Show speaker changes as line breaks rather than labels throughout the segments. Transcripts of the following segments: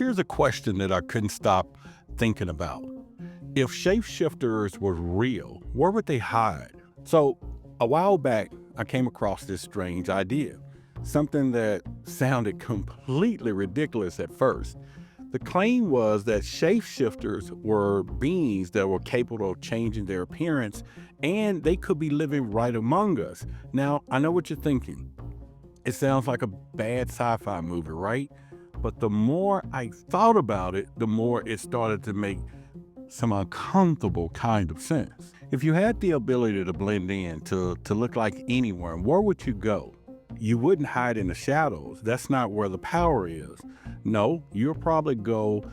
Here's a question that I couldn't stop thinking about. If shapeshifters were real, where would they hide? So, a while back, I came across this strange idea, something that sounded completely ridiculous at first. The claim was that shapeshifters were beings that were capable of changing their appearance and they could be living right among us. Now, I know what you're thinking. It sounds like a bad sci-fi movie, right? But the more I thought about it, the more it started to make some uncomfortable kind of sense. If you had the ability to blend in, to look like anyone, where would you go? You wouldn't hide in the shadows. That's not where the power is. No, you'll probably go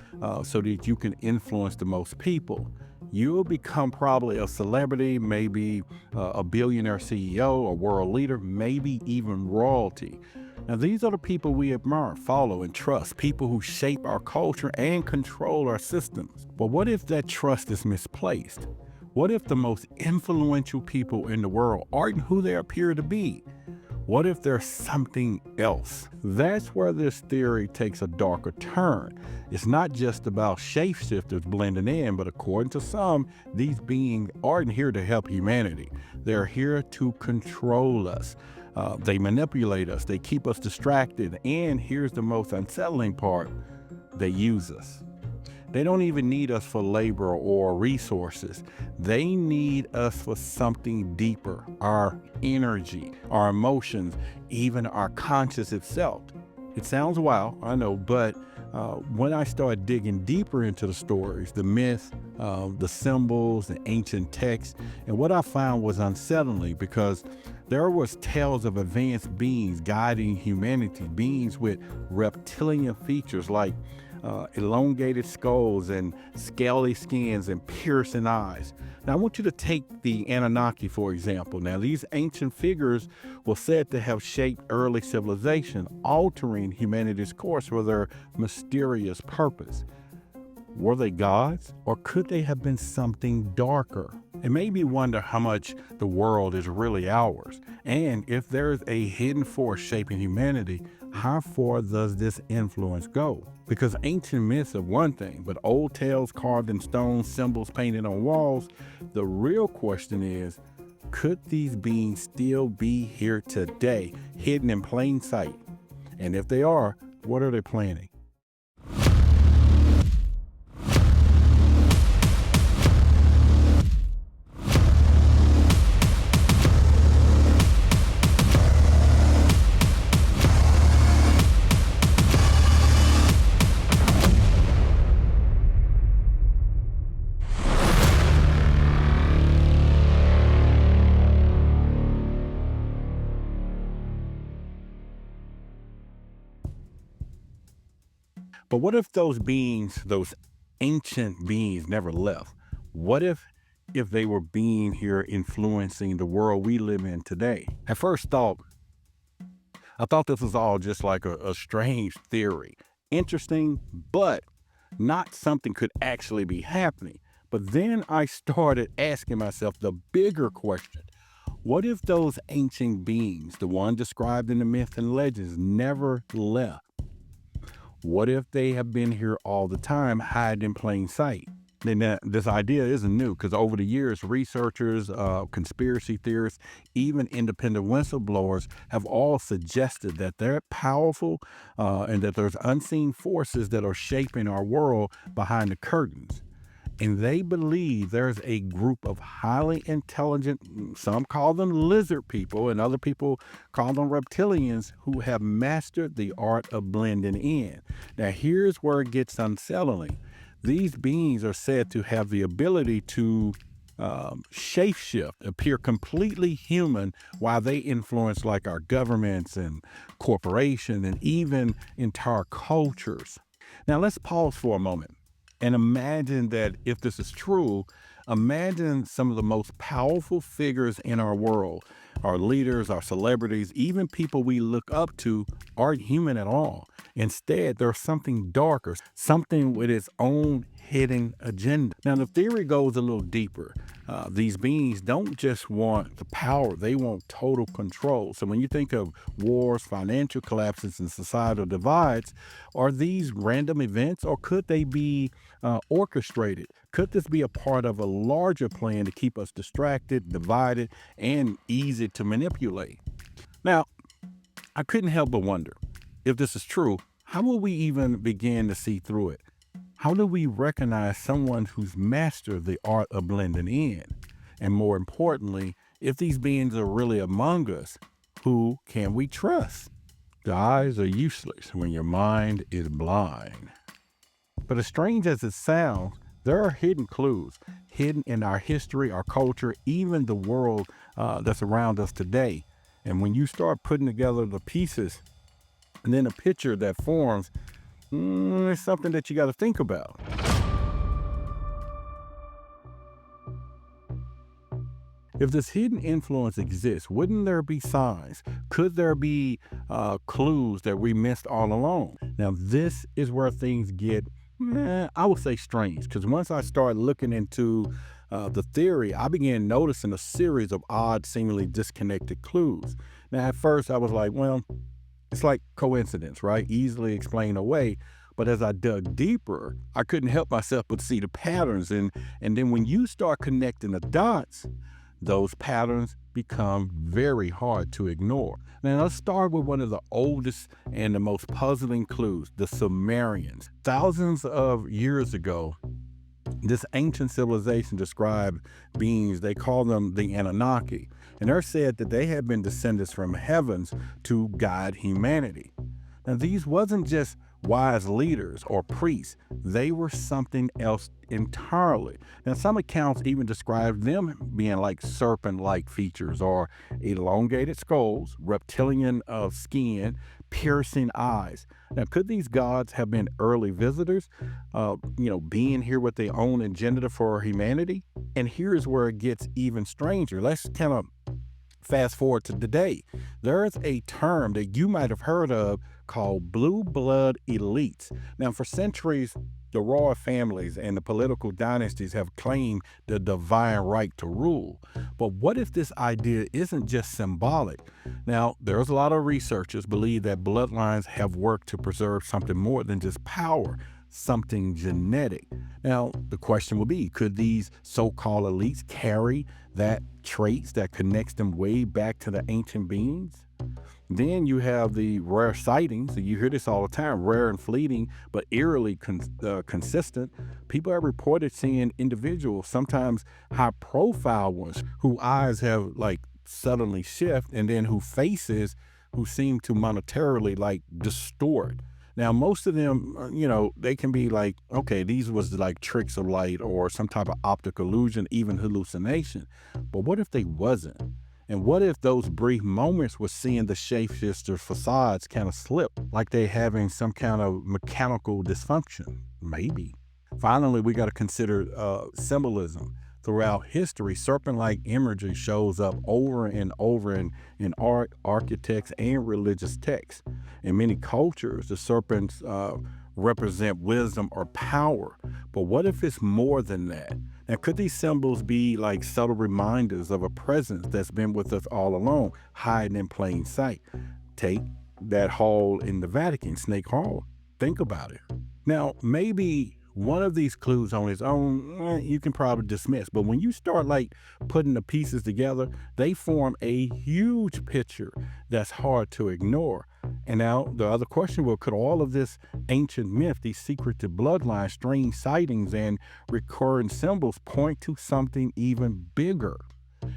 so that you can influence the most people. You'll become probably a celebrity, maybe a billionaire CEO, a world leader, maybe even royalty. Now, these are the people we admire, follow, and trust, people who shape our culture and control our systems. But what if that trust is misplaced? What if the most influential people in the world aren't who they appear to be? What if there's something else? That's where this theory takes a darker turn. It's not just about shapeshifters blending in, but according to some, these beings aren't here to help humanity. They're here to control us. They manipulate us, they keep us distracted, and here's the most unsettling part, they use us. They don't even need us for labor or resources. They need us for something deeper, our energy, our emotions, even our conscious itself. It sounds wild, I know, but when I started digging deeper into the stories, the myths, the symbols, the ancient texts, and what I found was unsettling because there was tales of advanced beings guiding humanity, beings with reptilian features like elongated skulls and scaly skins and piercing eyes. Now, I want you to take the Anunnaki, for example. Now, these ancient figures were said to have shaped early civilization, altering humanity's course for their mysterious purpose. Were they gods, or could they have been something darker? It made me wonder how much the world is really ours. And if there's a hidden force shaping humanity, how far does this influence go? Because ancient myths are one thing, but old tales carved in stone, symbols painted on walls, the real question is, could these beings still be here today, hidden in plain sight? And if they are, what are they planning? But what if those beings, those ancient beings never left? What if they were being here influencing the world we live in today? At first thought, I thought this was all just like a strange theory. Interesting, but not something could actually be happening. But then I started asking myself the bigger question. What if those ancient beings, the one described in the myths and legends, never left? What if they have been here all the time, hiding in plain sight? Then this idea isn't new because over the years, researchers, conspiracy theorists, even independent whistleblowers have all suggested that they're powerful and that there's unseen forces that are shaping our world behind the curtains. And they believe there's a group of highly intelligent, some call them lizard people, and other people call them reptilians, who have mastered the art of blending in. Now, here's where it gets unsettling. These beings are said to have the ability to shapeshift, appear completely human, while they influence like our governments and corporations and even entire cultures. Now, let's pause for a moment. And imagine that if this is true, imagine some of the most powerful figures in our world, Our leaders, our celebrities, even people we look up to aren't human at all. Instead, there's something darker, something with its own hidden agenda. Now, the theory goes a little deeper. These beings don't just want the power, they want total control. So, when you think of wars, financial collapses, and societal divides, are these random events or could they be orchestrated? Could this be a part of a larger plan to keep us distracted, divided, and easy to manipulate? Now, I couldn't help but wonder if this is true, how will we even begin to see through it? How do we recognize someone who's mastered the art of blending in? And more importantly, if these beings are really among us, who can we trust? The eyes are useless when your mind is blind. But as strange as it sounds, there are hidden clues, hidden in our history, our culture, even the world that's around us today. And when you start putting together the pieces and then a picture that forms, it's something that you got to think about. If this hidden influence exists, wouldn't there be signs? Could there be clues that we missed all along? Now, this is where things get, I would say, strange. Because once I started looking into the theory, I began noticing a series of odd, seemingly disconnected clues. Now, at first, I was like, well, it's like coincidence, right? Easily explained away. But as I dug deeper, I couldn't help myself but see the patterns. And then when you start connecting the dots, those patterns become very hard to ignore. Now, let's start with one of the oldest and the most puzzling clues, the Sumerians. Thousands of years ago, this ancient civilization described beings, they call them the Anunnaki, and they're said that they had been descendants from heavens to guide humanity. Now, these wasn't just wise leaders or priests, they were something else entirely. Now, some accounts even describe them being like serpent-like features or elongated skulls, reptilian skin, piercing eyes. Now, could these gods have been early visitors, being here with their own agenda for humanity? And here's where it gets even stranger. Let's kind of fast forward to today. There's a term that you might have heard of called blue blood elites. Now, for centuries, the royal families and the political dynasties have claimed the divine right to rule. But what if this idea isn't just symbolic? Now, there's a lot of researchers believe that bloodlines have worked to preserve something more than just power, something genetic. Now, the question would be, could these so-called elites carry that traits that connects them way back to the ancient beings? Then you have the rare sightings. You hear this all the time, rare and fleeting, but eerily consistent. People have reported seeing individuals, sometimes high-profile ones, whose eyes have like suddenly shift, and then who faces who seem to monetarily like distort. Now, most of them, they can be like, okay, these was like tricks of light or some type of optic illusion, even hallucination. But what if they wasn't? And what if those brief moments were seeing the shapeshifter facades kind of slip, like they having some kind of mechanical dysfunction? Maybe. Finally, we got to consider symbolism. Throughout history, serpent-like imagery shows up over and over in art, architects, and religious texts. In many cultures, the serpents represent wisdom or power. But what if it's more than that? Now, could these symbols be like subtle reminders of a presence that's been with us all along, hiding in plain sight? Take that hall in the Vatican, Snake Hall. Think about it. Now, maybe one of these clues on its own, you can probably dismiss. But when you start like putting the pieces together, they form a huge picture that's hard to ignore. And now the other question, well, could all of this ancient myth, these secretive bloodlines, strange sightings, and recurring symbols point to something even bigger?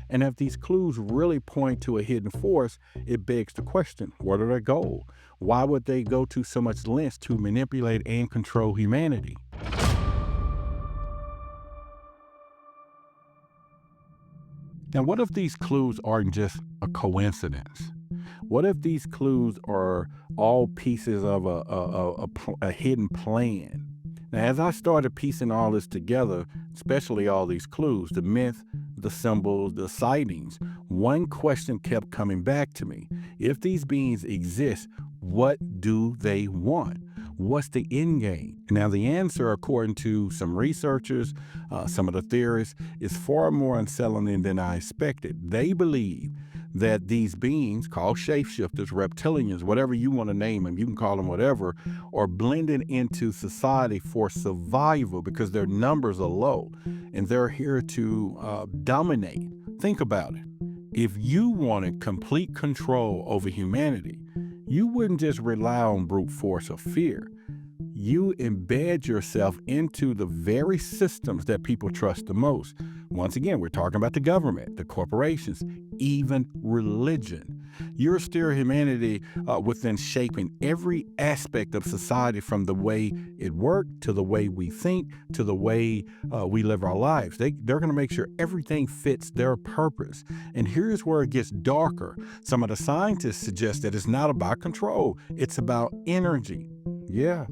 And if these clues really point to a hidden force, it begs the question, what are their goals? Why would they go to so much lengths to manipulate and control humanity? Now, what if these clues aren't just a coincidence? What if these clues are all pieces of a hidden plan? Now, as I started piecing all this together, especially all these clues, the myth, the symbols, the sightings, one question kept coming back to me. If these beings exist, what do they want? What's the end game? Now, the answer, according to some researchers, some of the theorists, is far more unsettling than I expected. They believe that these beings, called shapeshifters, reptilians, whatever you want to name them, you can call them whatever, are blending into society for survival because their numbers are low and they're here to dominate. Think about it. If you wanted complete control over humanity, you wouldn't just rely on brute force or fear. You embed yourself into the very systems that people trust the most. Once again, we're talking about the government, the corporations, even religion. You're steering humanity within shaping every aspect of society, from the way it works to the way we think to the way we live our lives. They're going to make sure everything fits their purpose. And here's where it gets darker. Some of the scientists suggest that it's not about control, it's about energy. Yeah.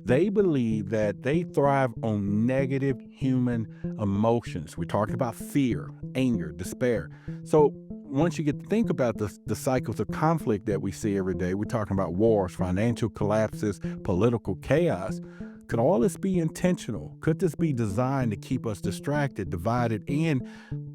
They believe that they thrive on negative human emotions. We're talking about fear, anger, despair. So once you get to think about the cycles of conflict that we see every day, we're talking about wars, financial collapses, political chaos. Could all this be intentional? Could this be designed to keep us distracted, divided, and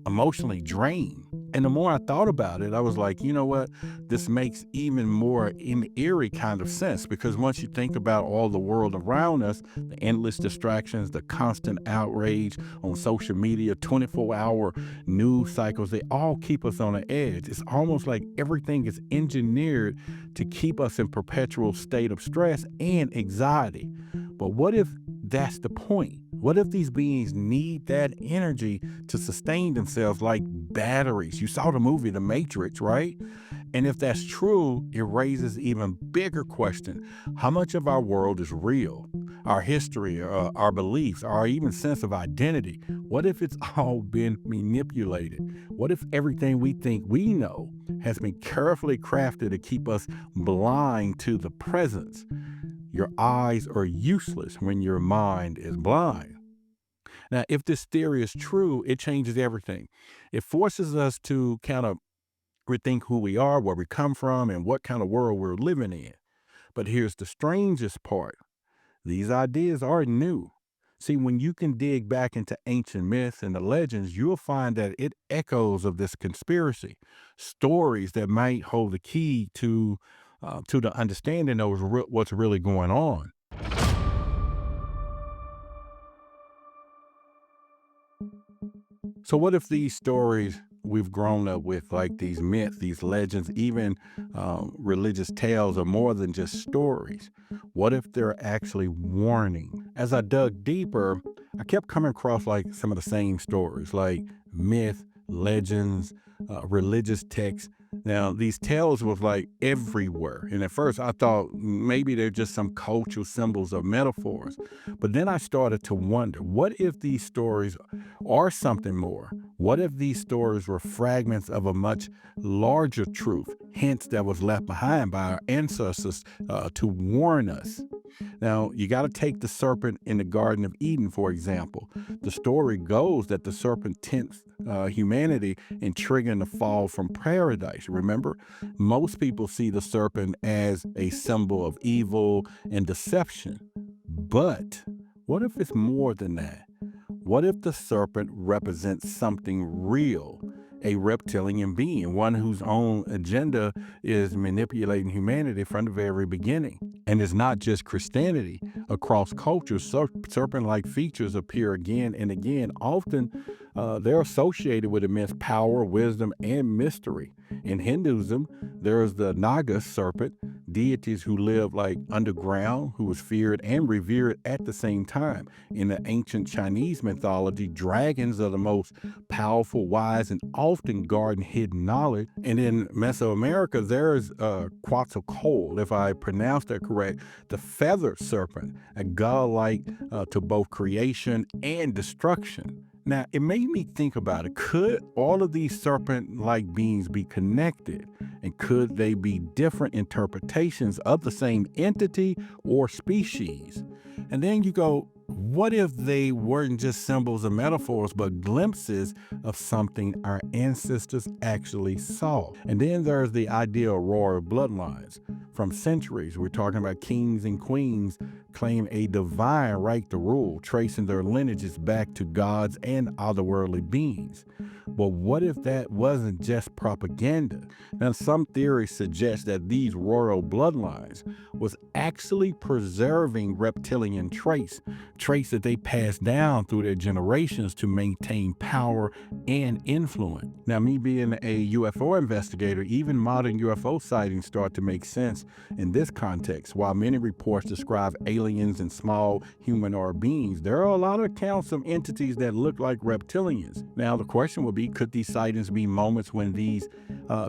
emotionally drained? And the more I thought about it, I was like, you know what? This makes even more an eerie kind of sense, because once you think about all the world around us, the endless distractions, the constant outrage on social media, 24-hour news cycles, they all keep us on the edge. It's almost like everything is engineered to keep us in perpetual state of stress and anxiety. But what if that's the point? What if these beings need that energy to sustain themselves like batteries? You saw the movie The Matrix, right? And if that's true, it raises even bigger question. How much of our world is real? Our history, our beliefs, our even sense of identity. What if it's all been manipulated? What if everything we think we know has been carefully crafted to keep us blind to the presence? Your eyes are useless when your mind is blind. Now, if this theory is true, it changes everything. It forces us to kind of rethink who we are, where we come from, and what kind of world we're living in. But here's the strangest part. These ideas aren't new. See, when you can dig back into ancient myths and the legends, you'll find that it echoes of this conspiracy, stories that might hold the key to the understanding of what's really going on. So, what if these stories we've grown up with, like these myths, these legends, even religious tales, are more than just stories? What if they're actually warning? As I dug deeper, I kept coming across like some of the same stories, like myth, legends, religious texts. Now, these tales was like everywhere. And at first I thought maybe they're just some cultural symbols or metaphors. But then I started to wonder, what if these stories are something more? What if these stories were fragments of a much larger truth, hence that was left behind by our ancestors to warn us? Now, you got to take the serpent in the Garden of Eden, for example. The story goes that the serpent tempts humanity in triggering the fall from paradise. Remember, most people see the serpent as a symbol of evil and deception. But what if it's more than that? What if the serpent represents something real? A reptilian being, one whose own agenda is manipulating humanity from the very beginning. And it's not just Christianity. Across cultures, serpent-like features appear again and again. Often, they're associated with immense power, wisdom, and mystery. In Hinduism, there is the Naga serpent, deities who live like underground, who was feared and revered at the same time. In the ancient Chinese mythology, dragons are the most powerful, wise, and often guard hidden knowledge. And in Mesoamerica, there's Quetzalcoatl, if I pronounced that correct, the feathered serpent, a god-like to both creation and destruction. Now, it made me think about it. Could all of these serpent-like beings be connected? And could they be different interpretations of the same entity or species? And then you go, What if they weren't just symbols or metaphors, but glimpses of something our ancestors actually saw? And then there's the idea of royal bloodlines. From centuries, we're talking about kings and queens claim a divine right to rule, tracing their lineages back to gods and otherworldly beings. But what if that wasn't just propaganda? Now, some theories suggest that these royal bloodlines was actually preserving reptilian traits that they passed down through their generations to maintain power and influence. Now, me being a UFO investigator, even modern UFO sightings start to make sense in this context. While many reports describe aliens and small humanoid beings, there are a lot of accounts of entities that look like reptilians. Now, the question would be, could these sightings be moments when these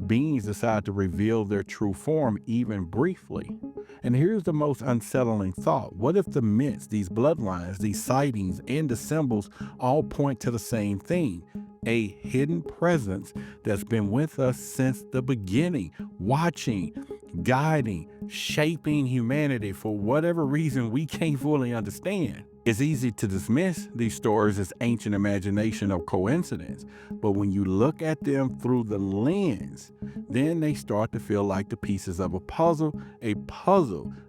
beings decide to reveal their true form, even briefly? And here's the most unsettling thought. What if the myths, these bloodlines, these sightings, and the symbols all point to the same thing? A hidden presence that's been with us since the beginning, watching, guiding, shaping humanity for whatever reason we can't fully understand. It's easy to dismiss these stories as ancient imagination or coincidence, but when you look at them through the lens, then they start to feel like the pieces of a puzzle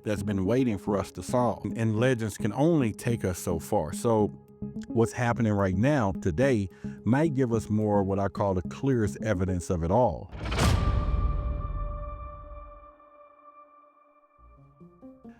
that's been waiting for us to solve. And legends can only take us so far. So what's happening right now today might give us more what I call the clearest evidence of it all.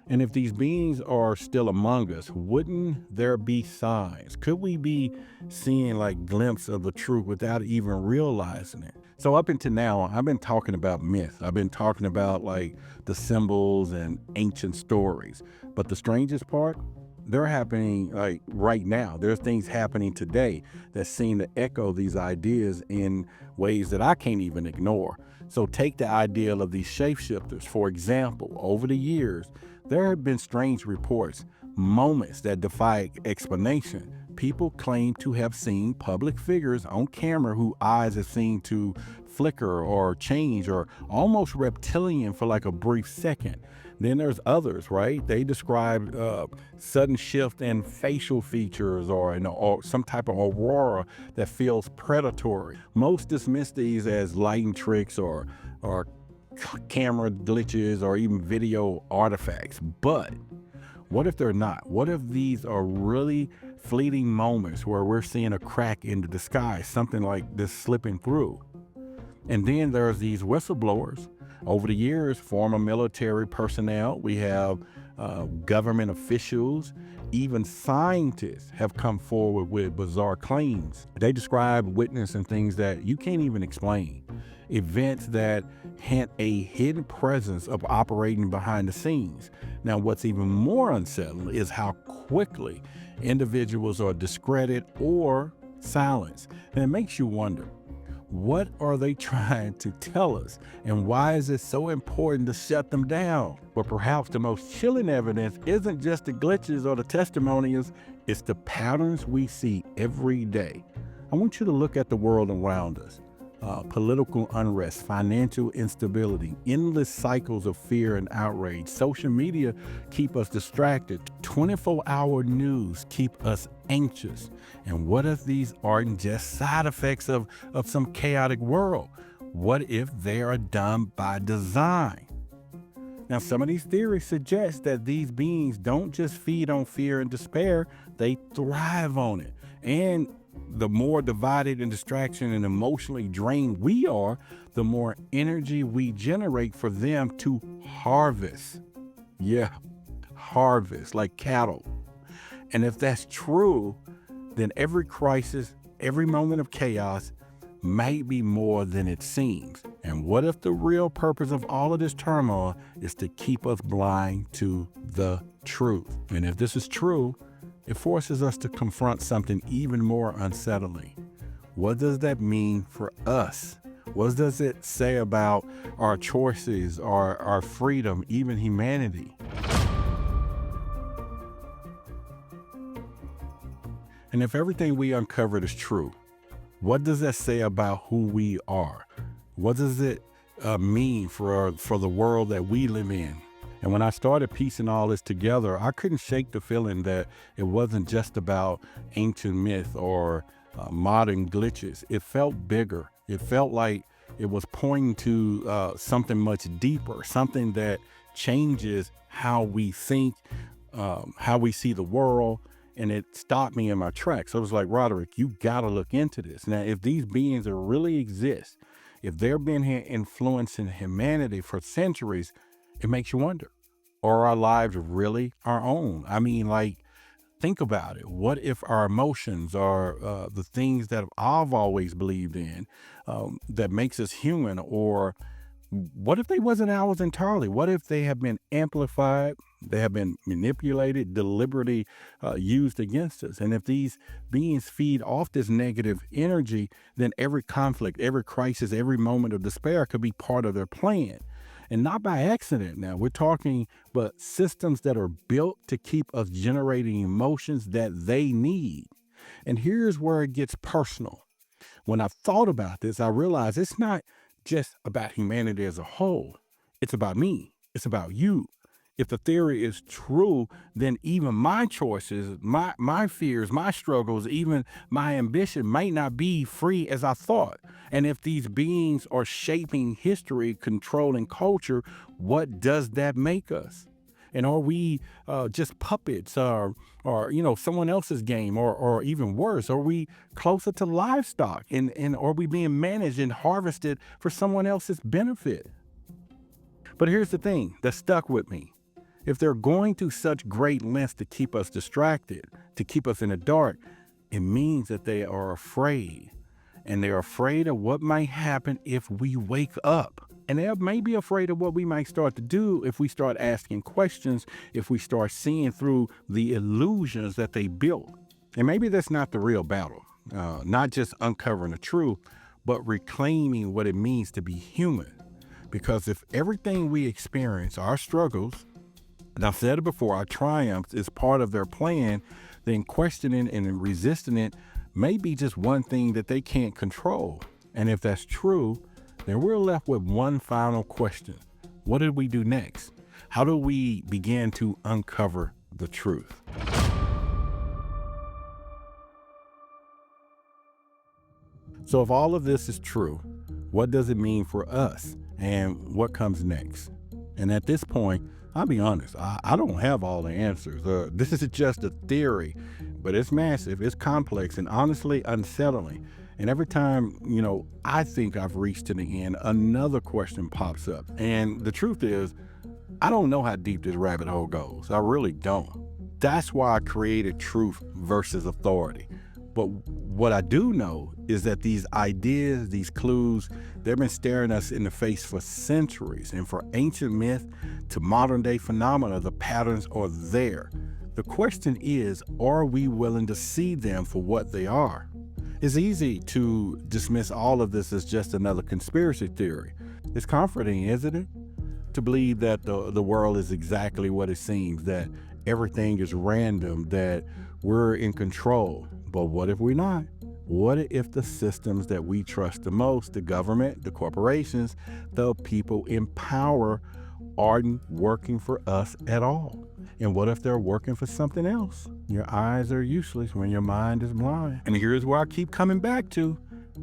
And if these beings are still among us, wouldn't there be signs? Could we be seeing like glimpses of the truth without even realizing it? So up until now, I've been talking about myth. I've been talking about like the symbols and ancient stories. But the strangest part, they're happening like right now. There's things happening today that seem to echo these ideas in ways that I can't even ignore. So take the ideal of these shapeshifters. For example, over the years, there have been strange reports, moments that defy explanation. People claim to have seen public figures on camera whose eyes have seemed to flicker or change or almost reptilian for like a brief second. Then there's others, right? They describe sudden shift in facial features or some type of aurora that feels predatory. Most dismiss these as lighting tricks or camera glitches or even video artifacts. But what if they're not? What if these are really fleeting moments where we're seeing a crack in the sky, something like this slipping through? And then there's these whistleblowers. Over the years, former military personnel, we have government officials, even scientists have come forward with bizarre claims. They describe witnessing things that you can't even explain. Events that hint a hidden presence of operating behind the scenes. Now, what's even more unsettling is how quickly individuals are discredited or silenced. And it makes you wonder, what are they trying to tell us? And why is it so important to shut them down? But perhaps the most chilling evidence isn't just the glitches or the testimonials, it's the patterns we see every day. I want you to look at the world around us. Political unrest, financial instability, endless cycles of fear and outrage. Social media keep us distracted. 24-hour news keep us anxious. And what if these aren't just side effects of some chaotic world? What if they are done by design? Now, some of these theories suggest that these beings don't just feed on fear and despair, they thrive on it. And the more divided and distraction and emotionally drained we are, the more energy we generate for them to harvest. Yeah, harvest like cattle. And if that's true, then every crisis, every moment of chaos might be more than it seems. And what if the real purpose of all of this turmoil is to keep us blind to the truth? And if this is true, it forces us to confront something even more unsettling. What does that mean for us? What does it say about our choices, our freedom, even humanity? And if everything we uncovered is true, what does that say about who we are? What does it mean for the world that we live in? And when I started piecing all this together, I couldn't shake the feeling that it wasn't just about ancient myth or modern glitches. It felt bigger. It felt like it was pointing to something much deeper, something that changes how we think, how we see the world. And it stopped me in my tracks. So it was like, Roderick, you got to look into this. Now, if these beings really exist, if they've been here influencing humanity for centuries, it makes you wonder, are our lives really our own? I mean, like, think about it. What if our emotions are the things that I've always believed in that makes us human? Or what if they wasn't ours entirely? What if they have been amplified? They have been manipulated, deliberately used against us. And if these beings feed off this negative energy, then every conflict, every crisis, every moment of despair could be part of their plan. And not by accident now. We're talking but systems that are built to keep us generating emotions that they need. And here's where it gets personal. When I thought about this, I realized it's not just about humanity as a whole. It's about me. It's about you. If the theory is true, then even my choices, my fears, my struggles, even my ambition might not be free as I thought. And if these beings are shaping history, controlling culture, what does that make us? And are we just puppets or someone else's game, or even worse, are we closer to livestock and are we being managed and harvested for someone else's benefit? But here's the thing that stuck with me. If they're going to such great lengths to keep us distracted, to keep us in the dark, it means that they are afraid. And they're afraid of what might happen if we wake up. And they may be afraid of what we might start to do if we start asking questions, if we start seeing through the illusions that they built. And maybe that's not the real battle, not just uncovering the truth, but reclaiming what it means to be human. Because if everything we experience, our struggles, and I've said it before, our triumphs is part of their plan, then questioning and resisting it may be just one thing that they can't control. And if that's true, then we're left with one final question. What do we do next? How do we begin to uncover the truth? So if all of this is true, what does it mean for us and what comes next? And at this point, I'll be honest, I don't have all the answers. This is just a theory, but it's massive, it's complex, and honestly unsettling. And every time, I think I've reached to the end, another question pops up. And the truth is, I don't know how deep this rabbit hole goes. I really don't. That's why I created Truth versus Authority. But what I do know is that these ideas, these clues, they've been staring us in the face for centuries. And for ancient myth to modern day phenomena, the patterns are there. The question is, are we willing to see them for what they are? It's easy to dismiss all of this as just another conspiracy theory. It's comforting, isn't it? To believe that the world is exactly what it seems, that everything is random, that we're in control. But what if we're not? What if the systems that we trust the most, the government, the corporations, the people in power, aren't working for us at all? And what if they're working for something else? Your eyes are useless when your mind is blind. And here's where I keep coming back to.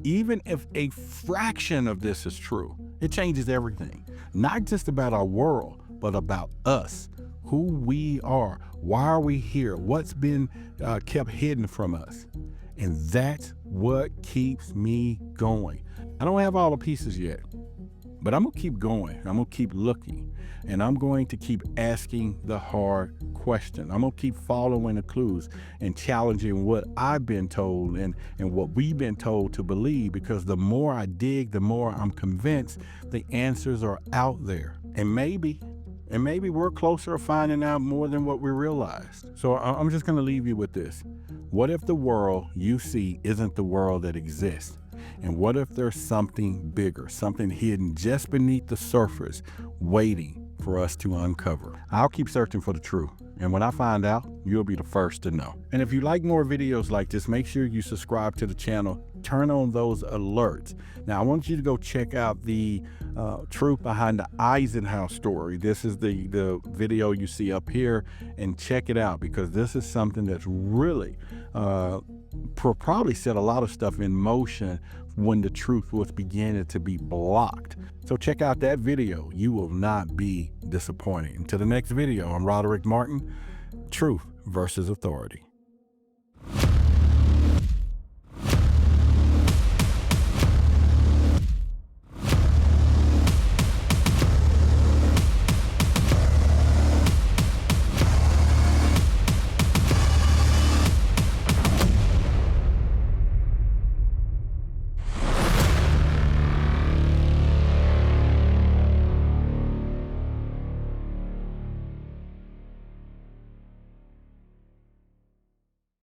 Even if a fraction of this is true, it changes everything. Not just about our world, but about us, who we are, why are we here, what's been kept hidden from us. And that's what keeps me going. I don't have all the pieces yet, but I'm gonna keep going. I'm gonna keep looking, and I'm going to keep asking the hard question. I'm gonna keep following the clues and challenging what I've been told and what we've been told to believe, because the more I dig, the more I'm convinced the answers are out there. And maybe we're closer to finding out more than what we realized. So I'm just gonna leave you with this. What if the world you see isn't the world that exists? And what if there's something bigger, something hidden just beneath the surface, waiting for us to uncover? I'll keep searching for the truth. And when I find out, you'll be the first to know. And if you like more videos like this, make sure you subscribe to the channel, Turn on those alerts. Now, I want you to go check out the truth behind the Eisenhower story. This is the video you see up here, and check it out, because this is something that's really probably set a lot of stuff in motion when the truth was beginning to be blocked. So check out that video. You will not be disappointed. Until the next video, I'm Roderick Martin, Truth versus Authority.